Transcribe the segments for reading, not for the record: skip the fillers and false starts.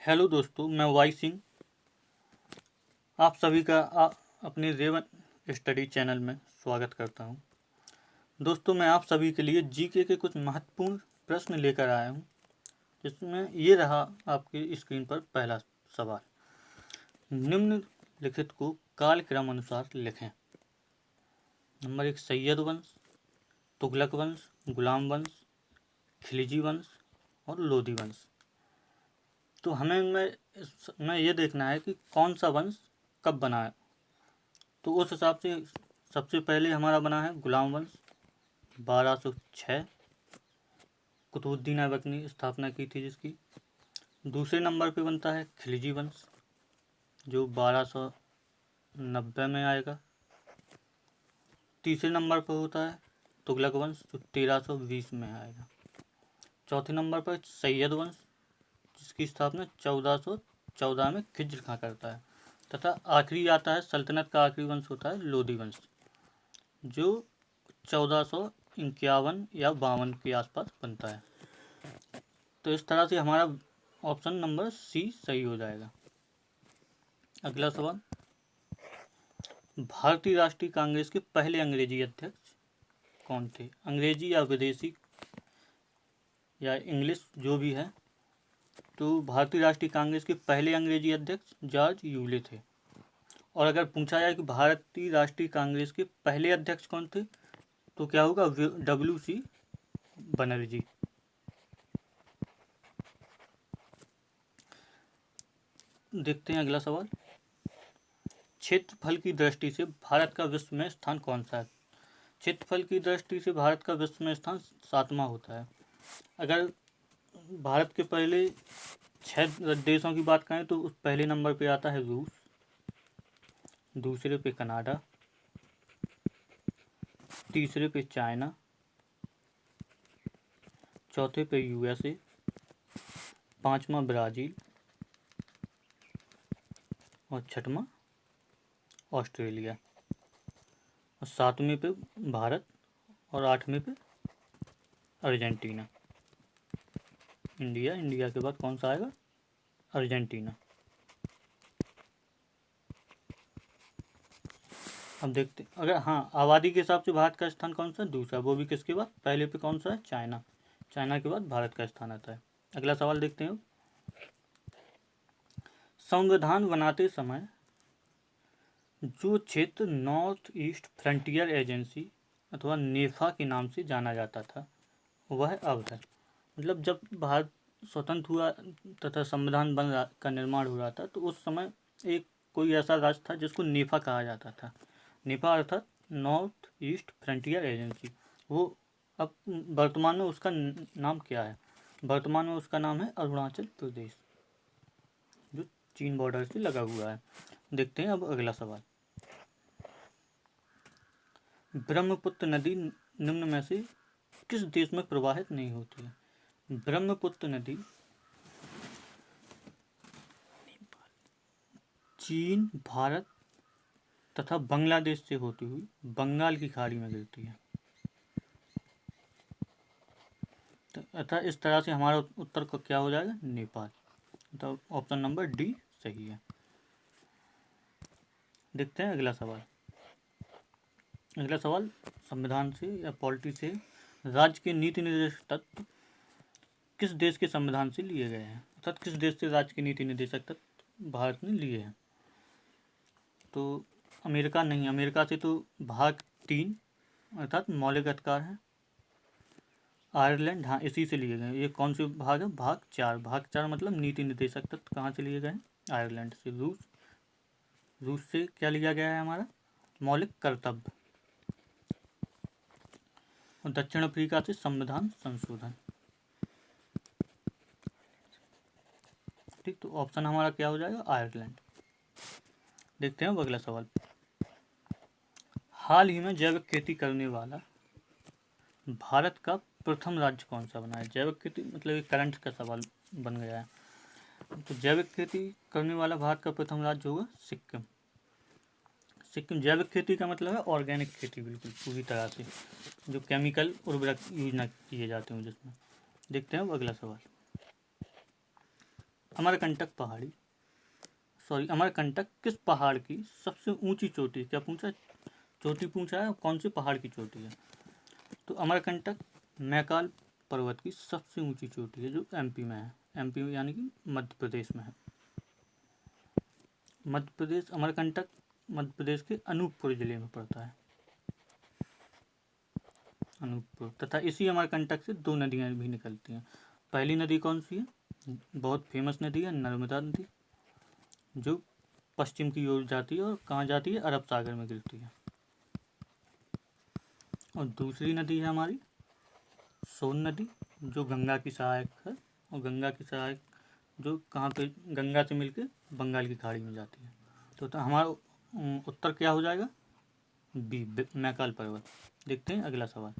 Hello दोस्तों, मैं Y Singh आप सभी का अपने रेवन स्टडी चैनल में स्वागत करता हूं। दोस्तों, मैं आप सभी के लिए जीके के कुछ महत्वपूर्ण प्रश्न लेकर आया हूं, जिसमें ये रहा आपकी स्क्रीन पर पहला सवाल। निम्नलिखित को कालक्रम अनुसार लिखें। नंबर 1, सैयद वंश, तुगलक वंश, गुलाम वंश, खिलजी वंश और लोधी वंश। तो हमें इसमें ये देखना है कि कौन सा वंश कब बना है। तो उस हिसाब से सबसे पहले हमारा बना है गुलाम वंश, 1206 कुतुबुद्दीन ऐबक ने स्थापना की थी जिसकी। दूसरे नंबर पे बनता है खिलजी वंश, जो 1290 में आएगा। तीसरे नंबर पर होता है तुगलक वंश, जो 1320 में आएगा। चौथे नंबर पर सैयद वंश, जिसकी स्थापना 1414 में खिज्र खां करता है। तथा आखिरी आता है सल्तनत का आखिरी वंश होता है लोधी वंश, जो 1451 या 52 के आसपास बनता है। तो इस तरह से हमारा ऑप्शन नंबर सी सही हो जाएगा। अगला सवाल, भारतीय राष्ट्रीय कांग्रेस के पहले अंग्रेजी अध्यक्ष कौन थे? अंग्रेजी या विदेशी या इंग्लिश जो भी है, तो भारतीय राष्ट्रीय कांग्रेस के पहले अंग्रेजी अध्यक्ष जॉर्ज यूले थे। और अगर पूछा जाए कि भारतीय राष्ट्रीय कांग्रेस के पहले अध्यक्ष कौन थे, तो क्या होगा? WC बनर्जी। देखते हैं अगला सवाल, क्षेत्रफल की दृष्टि से भारत का विश्व में स्थान कौन सा है? क्षेत्रफल की दृष्टि से भारत का विश्व में स्थान 7वां होता है। अगर भारत के पहले 6 देशों की बात करें तो उस पहले नंबर पे आता है रूस, दूसरे पे कनाडा, तीसरे पे चाइना, चौथे पे USA, 5वां ब्राज़ील और 6वां ऑस्ट्रेलिया और 7वें पे भारत और 8वें पे अर्जेंटीना। इंडिया के बाद कौन सा आएगा? अर्जेंटीना। अब देखते अगर आबादी के हिसाब से भारत का स्थान कौन सा? दूसरा। वो भी किसके बाद? पहले पे कौन सा है? चाइना के बाद भारत का स्थान आता है। अगला सवाल देखते हैं। संविधान बनाते समय जो क्षेत्र नॉर्थ ईस्ट फ्रंटियर एजेंसी अथवा नेफा के नाम से जाना जाता था, वह अब है। मतलब जब भारत स्वतंत्र हुआ तथा संविधान का निर्माण हो रहा था, तो उस समय एक कोई ऐसा राज्य था जिसको नेफा कहा जाता था। नेफा अर्थात नॉर्थ ईस्ट फ्रंटियर एजेंसी। वो अब वर्तमान में उसका नाम क्या है? वर्तमान में उसका नाम है अरुणाचल प्रदेश, जो चीन बॉर्डर से लगा हुआ है। देखते हैं अब अगला सवाल, ब्रह्मपुत्र नदी निम्न में से किस देश में प्रवाहित नहीं होती है? ब्रह्मपुत्र नदी चीन, भारत तथा बांग्लादेश से होती हुई बंगाल की खाड़ी में गिरती है। अतः इस तरह से हमारा उत्तर को क्या हो जाएगा? नेपाल। तो ऑप्शन नंबर डी सही है। देखते हैं अगला सवाल। संविधान से या पॉलिटी से राज्य के नीति निर्देशक तत्व किस देश के संविधान से लिए गए हैं? अर्थात किस देश से राज्य के नीति निर्देशक तत्व भारत ने लिए हैं? तो अमेरिका नहीं, अमेरिका से तो भाग 3 अर्थात मौलिक अधिकार है। आयरलैंड, इसी से लिए गए। ये कौन से भाग है? भाग 4। भाग 4 मतलब नीति निर्देशक तत्व कहाँ से लिए गए हैं? आयरलैंड से। रूस से क्या लिया गया है? हमारा मौलिक कर्तव्य। और दक्षिण अफ्रीका से संविधान संशोधन। ठीक, तो ऑप्शन हमारा क्या हो जाएगा? आयरलैंड। देखते हैं अगला सवाल, हाल ही में जैविक खेती करने वाला भारत का प्रथम राज्य कौन सा बना है? जैविक खेती मतलब करंट का सवाल बन गया है। तो जैविक खेती करने वाला भारत का प्रथम राज्य होगा सिक्किम। जैविक खेती का मतलब है ऑर्गेनिक खेती, बिल्कुल पूरी तरह से, जो केमिकल उर्वरक यूज ना किए जाते हैं जिसमें। देखते हैं अगला सवाल, अमरकंटक पहाड़ी अमरकंटक किस पहाड़ की सबसे ऊंची चोटी है? क्या पूछा? चोटी पूछा है, कौन से पहाड़ की चोटी है? तो अमरकंटक मैकाल पर्वत की सबसे ऊंची चोटी है, जो एमपी में है। एमपी में यानी कि मध्य प्रदेश में है। मध्य प्रदेश, अमरकंटक मध्य प्रदेश के अनूपपुर जिले में पड़ता है, अनूपपुर। तथा इसी अमरकंटक से दो नदियां भी निकलती हैं। पहली नदी कौन सी है? बहुत फेमस नदी है, नर्मदा नदी, जो पश्चिम की ओर जाती है और कहाँ जाती है? अरब सागर में गिरती है। और दूसरी नदी है हमारी सोन नदी, जो गंगा की सहायक है, और गंगा की सहायक जो कहाँ पे गंगा से मिलकर बंगाल की खाड़ी में जाती है। तो हमारा उत्तर क्या हो जाएगा? बी, मैकाल पर्वत। देखते हैं अगला सवाल।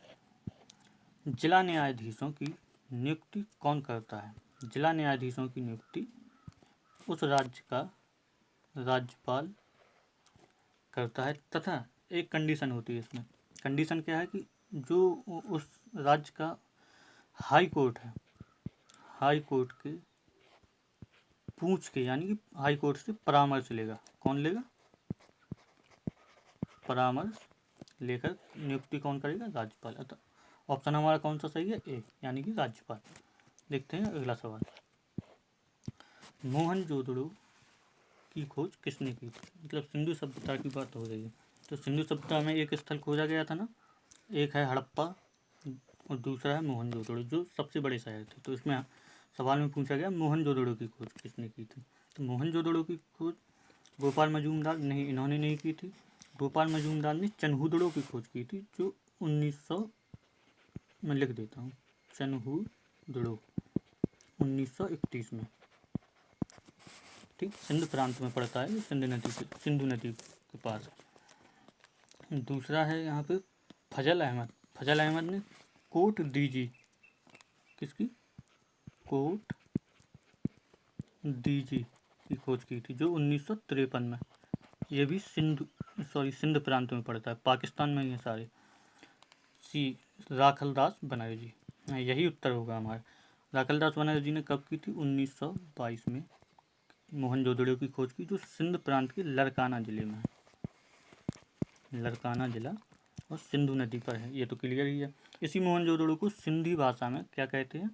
जिला न्यायाधीशों की नियुक्ति कौन करता है? जिला न्यायाधीशों की नियुक्ति उस राज्य का राज्यपाल करता है, तथा एक कंडीशन होती है इसमें। कंडीशन क्या है कि जो उस राज्य का हाई कोर्ट है, हाई कोर्ट के पूछ के, यानी कि हाई कोर्ट से परामर्श लेगा। कौन लेगा? परामर्श लेकर नियुक्ति कौन करेगा? राज्यपाल। अतः ऑप्शन हमारा कौन सा सही है? ए, यानी कि राज्यपाल। देखते हैं अगला सवाल। मोहनजोदड़ो की खोज किसने की थी? मतलब सिंधु सभ्यता की बात हो रही है, तो सिंधु सभ्यता में एक स्थल खोजा गया था ना, एक है हड़प्पा और दूसरा है मोहनजोदड़ो, जो सबसे बड़े शहर थे। तो इसमें सवाल में पूछा गया मोहनजोदड़ो की खोज किसने की थी? तो मोहनजोदड़ो की खोज गोपाल मजूमदार नहीं, इन्होंने नहीं की थी। गोपाल मजूमदार ने चनहूदड़ो की खोज की थी, जो 1900, मैं लिख देता हूँ, चनहूदड़ो 1931 में। ठीक, सिंध प्रांत में पड़ता है, सिंधु नदी के पास। दूसरा है यहाँ पे फजल अहमद। फजल अहमद ने कोट दीजी, किसकी? कोट दीजी की खोज की थी, जो 1953 में। ये भी सिंध प्रांत में पड़ता है, पाकिस्तान में ये सारे। सी, राखलदास बनर्जी, यही उत्तर होगा हमारा। राखलदास बनर्जी ने कब की थी? 1922 में मोहनजोदड़ो की खोज की, जो सिंध प्रांत के लरकाना जिले में है। लरकाना जिला और सिंधु नदी पर है, ये तो क्लियर ही है। इसी मोहनजोदड़ो को सिंधी भाषा में क्या कहते हैं?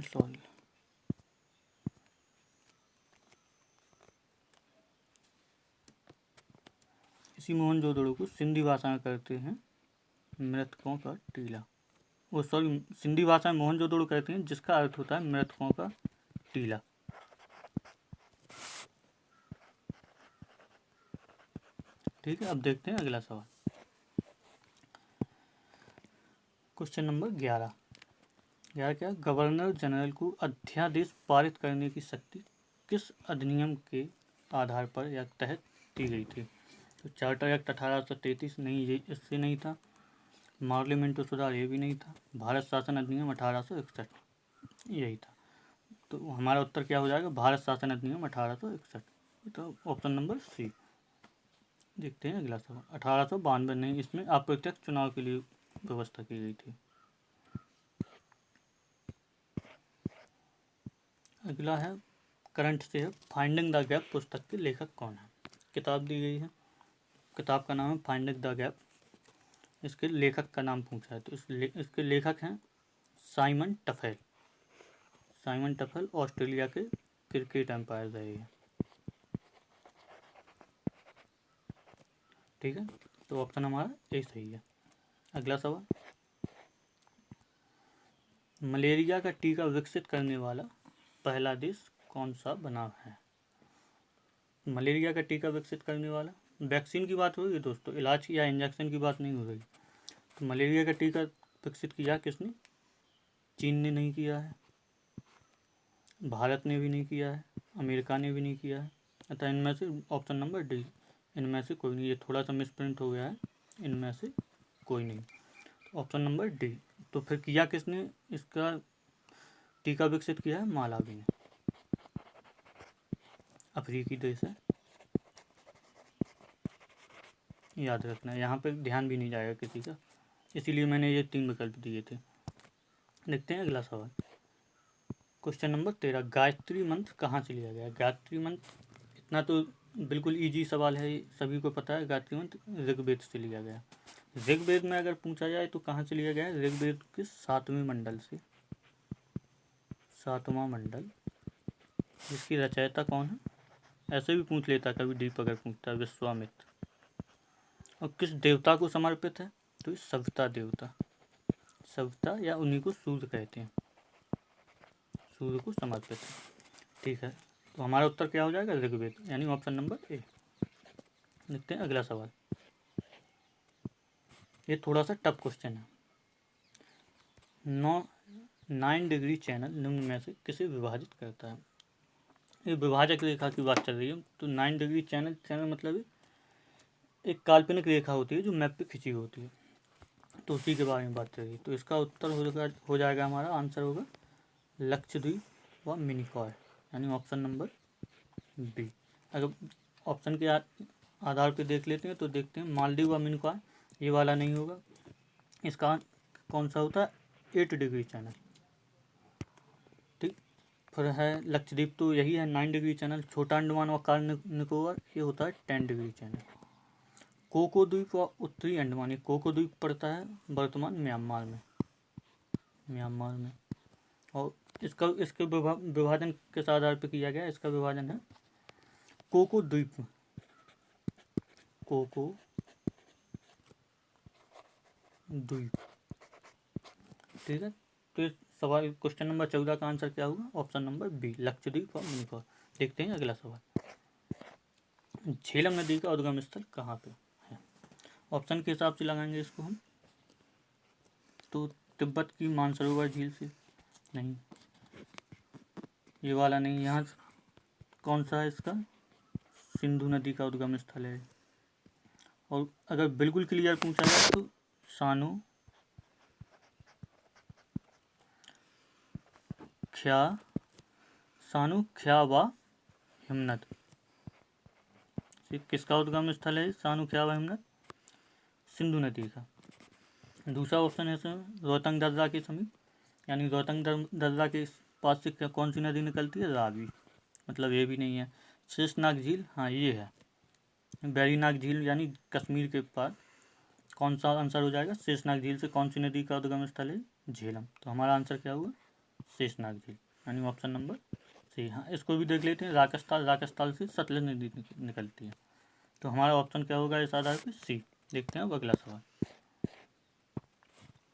सॉरी, इसी मोहनजोदड़ो को सिंधी भाषा में कहते हैं मृतकों का टीला। वो सॉरी, सिंधी भाषा में मोहनजोदड़ो कहते हैं, जिसका अर्थ होता है मृतकों का टीला। ठीक है, अब देखते हैं अगला सवाल। क्वेश्चन नंबर 11 क्या? गवर्नर जनरल को अध्यादेश पारित करने की शक्ति किस अधिनियम के आधार पर या तहत दी गई थी? तो चार्टर एक्ट 1833 नहीं, ये इससे नहीं था। पार्लियामेंट सुधार ये भी नहीं था। भारत शासन अधिनियम 1861 यही था। तो हमारा उत्तर क्या हो जाएगा? भारत शासन अधिनियम 1861। तो ऑप्शन नंबर सी। देखते हैं अगला सवाल। 1892 नहीं, इसमें अप्रत्यक्ष चुनाव के लिए व्यवस्था की गई थी। अगला है करंट से है, फाइंडिंग द गैप पुस्तक के लेखक कौन है? किताब दी गई है, किताब का नाम है फाइंडिंग द गैप। इसके लेखक का नाम पूछा है, तो इसके लेखक हैं Simon Taufel. Simon Taufel Australia के क्रिकेट एम्पायर रहे हैं। ठीक है, तो ऑप्शन हमारा ए सही है। अगला सवाल। मलेरिया का टीका विकसित करने वाला पहला देश कौन सा बना है? मलेरिया का टीका विकसित करने वाला, वैक्सीन की बात हो रही है दोस्तों, इलाज या इंजेक्शन की बात नहीं हो रही। तो मलेरिया का टीका विकसित किया किसने? चीन ने नहीं किया है, भारत ने भी नहीं किया है, अमेरिका ने भी नहीं किया है। अतः इनमें से ऑप्शन नंबर डी, इनमें से कोई नहीं। ये थोड़ा सा मिसप्रिंट हो गया है, इनमें से कोई नहीं। तो ऑप्शन नंबर डी। तो फिर किया किसने इसका टीका विकसित किया है? मालावी ने, अफ्रीकी देश है, याद रखना है। यहाँ पे ध्यान भी नहीं जाएगा किसी का, इसीलिए मैंने ये 3 विकल्प दिए थे। देखते हैं अगला सवाल। क्वेश्चन नंबर 13, गायत्री मंत्र कहाँ से लिया गया है? गायत्री मंत्र इतना तो बिल्कुल इजी सवाल है, सभी को पता है। गायत्री मंत्र ऋग्वेद से लिया गया। ऋग्वेद में अगर पूछा जाए तो कहाँ से लिया गया है? ऋग्वेद के 7वें मंडल से, 7वां मंडल। जिसकी रचयिता कौन है? ऐसे भी पूछ लेता कभी डीप अगर पूछता है, विश्वामित्र। और किस देवता को समर्पित है? तो सविता देवता, सविता या उन्हीं को सूर्य कहते हैं, सूर्य को समर्पित है। ठीक है, तो हमारा उत्तर क्या हो जाएगा? ऋग्वेद, यानी ऑप्शन नंबर ए। देखते हैं अगला सवाल। ये थोड़ा सा टफ क्वेश्चन है। 9 डिग्री चैनल निम्न में से किसे विभाजित करता है? ये विभाजक रेखा की बात चल रही है। तो 9 डिग्री चैनल मतलब एक काल्पनिक रेखा होती है जो मैप पे खिंची होती है, तो उसी के बारे में बात चल रही है। तो इसका उत्तर हो जाएगा, हमारा आंसर होगा लक्षद्वीप व मिनिकॉय, यानी ऑप्शन नंबर बी। अगर ऑप्शन के आधार पर देख लेते हैं तो देखते हैं मालदीव व मिनिकॉय, ये वाला नहीं होगा। इसका कौन सा होता है? 8 डिग्री चैनल। ठीक, फिर है लक्षद्वीप, तो यही है 9 डिग्री चैनल। छोटा अंडमान व कार निकोबार, ये होता है 10 डिग्री चैनल। कोको द्वीप व उत्तरी अंडमान, ये कोको द्वीप पड़ता है वर्तमान म्यांमार में। और इसके विभाजन किस आधार पर किया गया? इसका विभाजन है कोको द्वीप में, कोको द्वीप। ठीक है, तो इस सवाल क्वेश्चन नंबर 14 का आंसर क्या होगा? ऑप्शन नंबर बी, लक्षद्वीप और मिनिकॉय। देखते हैं अगला सवाल। झेलम नदी का उद्गम स्थल कहाँ पे है? ऑप्शन के हिसाब से लगाएंगे इसको हम, तो तिब्बत की मानसरोवर झील से नहीं, ये वाला नहीं। यहाँ कौन सा है इसका? सिंधु नदी का उद्गम स्थल है। और अगर बिल्कुल क्लियर पूछा जाए तो सानो ख्या व हिमनद, किसका उद्गम स्थल है? सानो ख्या व हिमनद, सिंधु नदी का। दूसरा ऑप्शन है इसमें रोहतांग दर्रा के समीप, यानी रोहतांग दर्रा के पास से कौन सी नदी निकलती है? रावी, मतलब ये भी नहीं है। शेषनाग झील, हाँ ये है। बैरीनाग झील यानी कश्मीर के पास। कौन सा आंसर हो जाएगा? शेषनाग झील से कौन सी नदी का उद्गम स्थल है? झेलम। तो हमारा आंसर क्या हुआ? शेषनाग झील, यानी ऑप्शन नंबर सी। हाँ, इसको भी देख लेते हैं। राजस्थान से सतलज नदी निकलती है। तो हमारा ऑप्शन क्या होगा इस आधार पर? सी। देखते हैं अब अगला सवाल।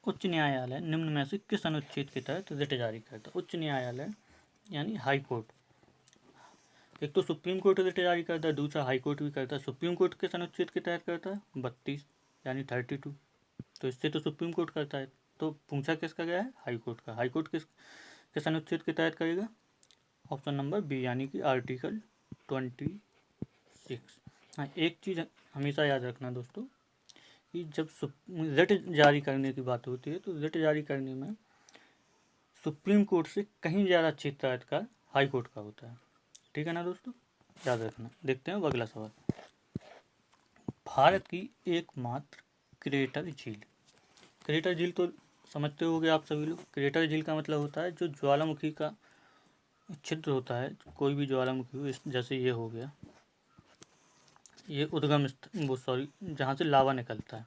उच्च न्यायालय निम्न में से किस अनुच्छेद के तहत रिट जारी करता है? उच्च न्यायालय यानी हाई कोर्ट। एक तो सुप्रीम कोर्ट रिट जारी करता है, दूसरा हाई कोर्ट भी करता है। सुप्रीम कोर्ट किस अनुच्छेद के तहत करता है? 32, यानी 32। तो इससे तो सुप्रीम कोर्ट करता है। तो पूछा किसका गया है? हाई कोर्ट का। हाई कोर्ट किस अनुच्छेद के तहत करेगा? ऑप्शन नंबर बी, यानी कि आर्टिकल 26। हाँ, एक चीज़ हमेशा याद रखना दोस्तों कि जब रिट जारी करने की बात होती है तो रिट जारी करने में सुप्रीम कोर्ट से कहीं ज़्यादा क्षेत्राधिकार हाई कोर्ट का होता है। ठीक है ना दोस्तों, याद रखना। देखते हैं अगला सवाल। भारत की एकमात्र क्रेटर झील। क्रेटर झील तो समझते होंगे आप सभी लोग। क्रेटर झील का मतलब होता है जो ज्वालामुखी का छिद्र होता है, कोई भी ज्वालामुखी हो, जैसे ये हो गया, ये उद्गम जहाँ से लावा निकलता है।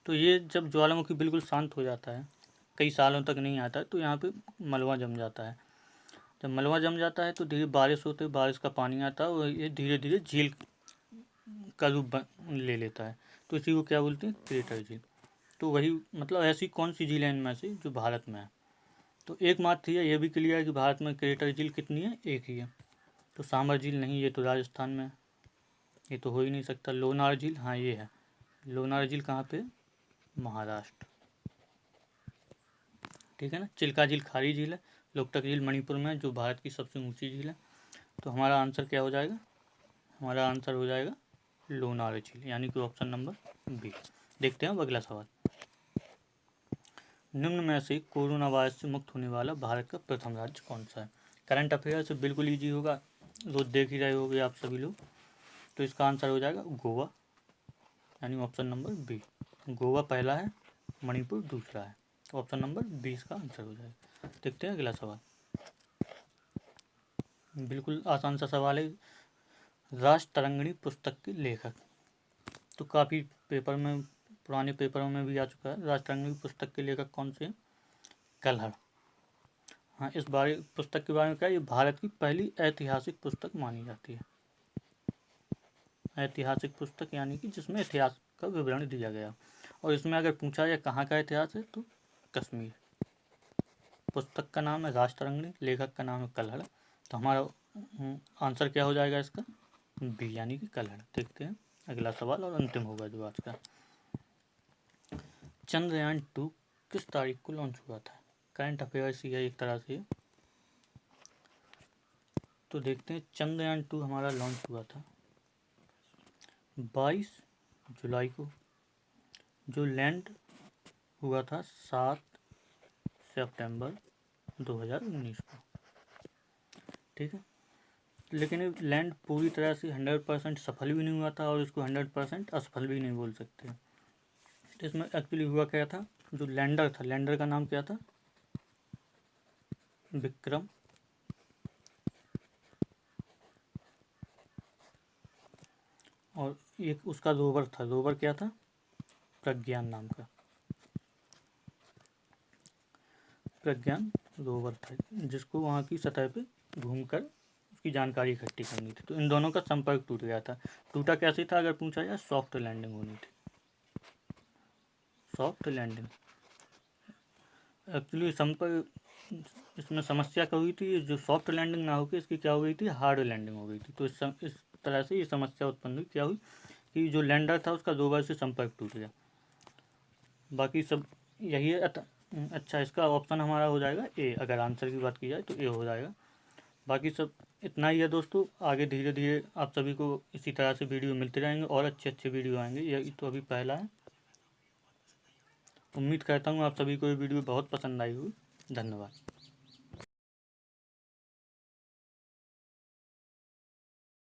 तो ये जब ज्वालामुखी बिल्कुल शांत हो जाता है, कई सालों तक नहीं आता है, तो यहाँ पे मलबा जम जाता है। जब मलबा जम जाता है तो धीरे बारिश होते, बारिश का पानी आता है और ये धीरे धीरे झील का रूप ले लेता है। तो इसी को क्या बोलते हैं? क्रेटर झील। तो वही मतलब ऐसी कौन सी झील है इनमें से जो भारत में है? तो एकमात्र है, यह भी क्लियर है कि भारत में क्रेटर झील कितनी है? एक ही है। तो सांबर झील नहीं, ये तो राजस्थान में, ये तो हो ही नहीं सकता। लोनार झील, हाँ ये है। लोनार झील कहाँ पे? महाराष्ट्र। ठीक है ना। चिल्का झील खारी झील है। लोकटक झील मणिपुर में, जो भारत की सबसे ऊंची झील है। तो हमारा आंसर क्या हो जाएगा? हमारा आंसर हो जाएगा लोनार झील, यानी कि ऑप्शन नंबर बी। देखते हैं अगला सवाल। निम्न में से कोरोना वायरस से मुक्त होने वाला भारत का प्रथम राज्य कौन सा है? करंट अफेयर से बिल्कुल ईजी होगा, रोज देख ही रहे होगे आप सभी लोग। तो इसका आंसर हो जाएगा गोवा, यानी ऑप्शन नंबर बी। गोवा पहला है, मणिपुर दूसरा है। ऑप्शन नंबर 20 का आंसर हो जाएगा। देखते हैं अगला सवाल। बिल्कुल आसान सा सवाल है। राजतरंगिणी पुस्तक के लेखक, तो काफ़ी पेपर में, पुराने पेपरों में भी आ चुका है। राजतरंगिणी पुस्तक के लेखक कौन से हैं? कल्हड़। हाँ, इस बारे पुस्तक के बारे में क्या है, ये भारत की पहली ऐतिहासिक पुस्तक मानी जाती है। ऐतिहासिक पुस्तक यानी कि जिसमें इतिहास का विवरण दिया गया। और इसमें अगर पूछा जाए कहाँ का इतिहास है तो कश्मीर। पुस्तक का नाम है राजतरंगिणी, लेखक का नाम है कल्हड़। तो हमारा आंसर क्या हो जाएगा इसका? बी यानी कि कल्हड़। देखते हैं अगला सवाल, और अंतिम होगा जो आज का। चंद्रयान-2 किस तारीख को लॉन्च हुआ था? करंट अफेयर्स ही है एक तरह से। तो देखते हैं, चंद्रयान-2 हमारा लॉन्च हुआ था 22 जुलाई को। जो लैंड हुआ था 7 सितंबर 2019 को। ठीक है, लेकिन ये लैंड पूरी तरह से 100% सफल भी नहीं हुआ था, और इसको 100% असफल भी नहीं बोल सकते। तो इसमें एक्चुअली हुआ क्या था, जो लैंडर था, लैंडर का नाम क्या था? विक्रम। और एक उसका रोवर था, रोवर क्या था? प्रज्ञान नाम का। प्रज्ञान रोवर था, जिसको वहाँ की सतह पे घूमकर उसकी जानकारी इकट्ठी करनी थी। तो इन दोनों का संपर्क टूट गया था। टूटा कैसे था अगर पूछा जाए? सॉफ्ट लैंडिंग होनी थी, सॉफ्ट लैंडिंग। एक्चुअली संपर्क, इसमें समस्या क्या हुई थी, जो सॉफ्ट लैंडिंग ना होकर इसकी क्या हो गई थी, हार्ड लैंडिंग हो गई थी। तो इस तरह से ये समस्या उत्पन्न हुई। क्या हुई कि जो लैंडर था उसका रोवर से संपर्क टूट गया। बाकी सब यही है। अच्छा, इसका ऑप्शन हमारा हो जाएगा ए, अगर आंसर की बात की जाए तो ए हो जाएगा। बाकी सब इतना ही है दोस्तों। आगे धीरे धीरे आप सभी को इसी तरह से वीडियो मिलते रहेंगे, और अच्छे अच्छे वीडियो आएंगे। ये तो अभी पहला है। उम्मीद करता हूँ आप सभी को ये वीडियो बहुत पसंद आई होगी। धन्यवाद।